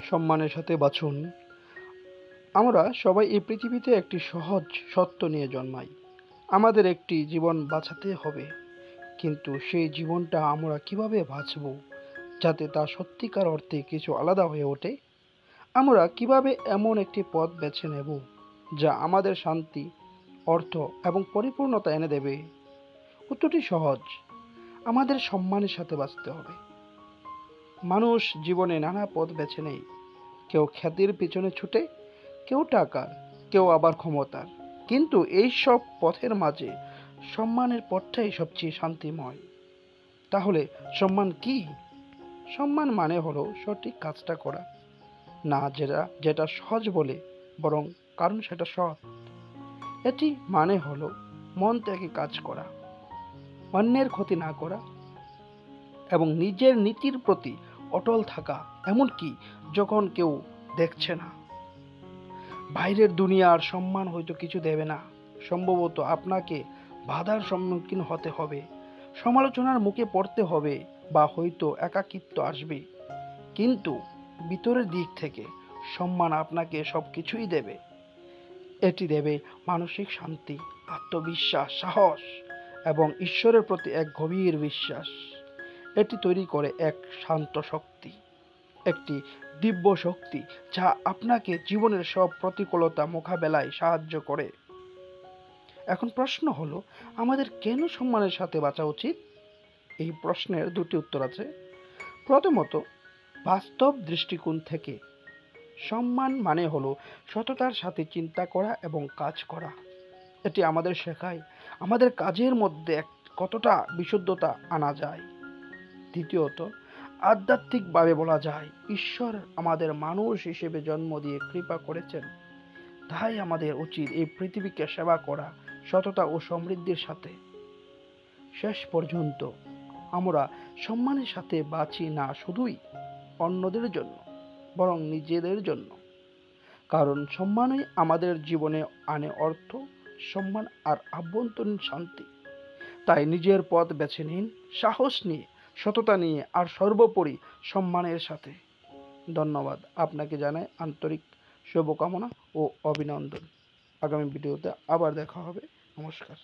সম্মানের সাথে বাঁচুন। আমরা সবাই এই পৃথিবীতে একটি সহজ সত্য নিয়ে জন্মাই। আমাদের একটি জীবন বাঁচাতে হবে, কিন্তু সেই জীবনটা আমরা কিভাবে বাঁচব যাতে তা সত্যিকার অর্থে কিছু আলাদা হয়ে ওঠে? আমরা কিভাবে এমন একটি পথ বেছে নেব যা আমাদের শান্তি, অর্থ এবং পরিপূর্ণতা এনে দেবে? উত্তরটি সহজ, আমাদের সম্মানের সাথে বাঁচতে হবে। মানুষ জীবনে নানা পথ বেছে নেয়। কেউ খ্যাতির পিছনে ছুটে, কেউ টাকার, কেউ আবার ক্ষমতার। কিন্তু এই সব পথের মাঝে সম্মানের পথটাই সবচেয়ে শান্তিময়। তাহলে সম্মান কি? সম্মান মানে হলো সঠিক কাজটা করা, না যেটা যেটা সহজ বলে, বরং কারণ সেটা সৎ। এটি মানে হলো মন থেকে কাজ করা, অন্যের ক্ষতি না করা এবং নিজের নীতির প্রতি অটল থাকা, এমনকি যখন কেউ দেখছে না। বাইরের দুনিয়ার সম্মান হয়তো কিছু দেবে না, সম্ভবত আপনাকে বাধার সম্মুখীন হতে হবে, সমালোচনার মুখে পড়তে হবে, বা হয়তো একাকিত্ব আসবে। কিন্তু ভিতরের দিক থেকে সম্মান আপনাকে সব কিছুই দেবে। এটি দেবে মানসিক শান্তি, আত্মবিশ্বাস, সাহস এবং ঈশ্বরের প্রতি এক গভীর বিশ্বাস। এটি তৈরি করে এক শান্ত শক্তি, একটি দিব্য শক্তি যা আপনাকে জীবনের সব প্রতিকূলতা মোকাবেলায় সাহায্য করে। এখন প্রশ্ন হলো, আমাদের কেন সম্মানের সাথে বাঁচা উচিত? এই প্রশ্নের দুটি উত্তর আছে। প্রথমত, বাস্তব দৃষ্টিকোণ থেকে সম্মান মানে হলো সততার সাথে চিন্তা করা এবং কাজ করা। এটি আমাদের শেখায় আমাদের কাজের মধ্যে কতটা বিশুদ্ধতা আনা যায়। দ্বিতীয়ত, আধ্যাত্মিকভাবে বলা যায়, ঈশ্বর আমাদের মানুষ হিসেবে জন্ম দিয়ে কৃপা করেছেন। তাই আমাদের উচিত এই পৃথিবীকে সেবা করা সততা ও সমৃদ্ধির সাথে। শেষ পর্যন্ত আমরা সম্মানের সাথে বাঁচি না শুধুই অন্যদের জন্য, বরং নিজেদের জন্য। কারণ সম্মানই আমাদের জীবনে আনে অর্থ, সম্মান আর আভ্যন্তরীণ শান্তি। তাই নিজের পথ বেছে নিন, সাহস নিয়ে, সততা নিয়ে, আর সর্বোপরি সম্মানের সাথে। ধন্যবাদ। আপনাকে জানাই আন্তরিক শুভকামনা ও অভিনন্দন। আগামী ভিডিওতে আবার দেখা হবে। নমস্কার।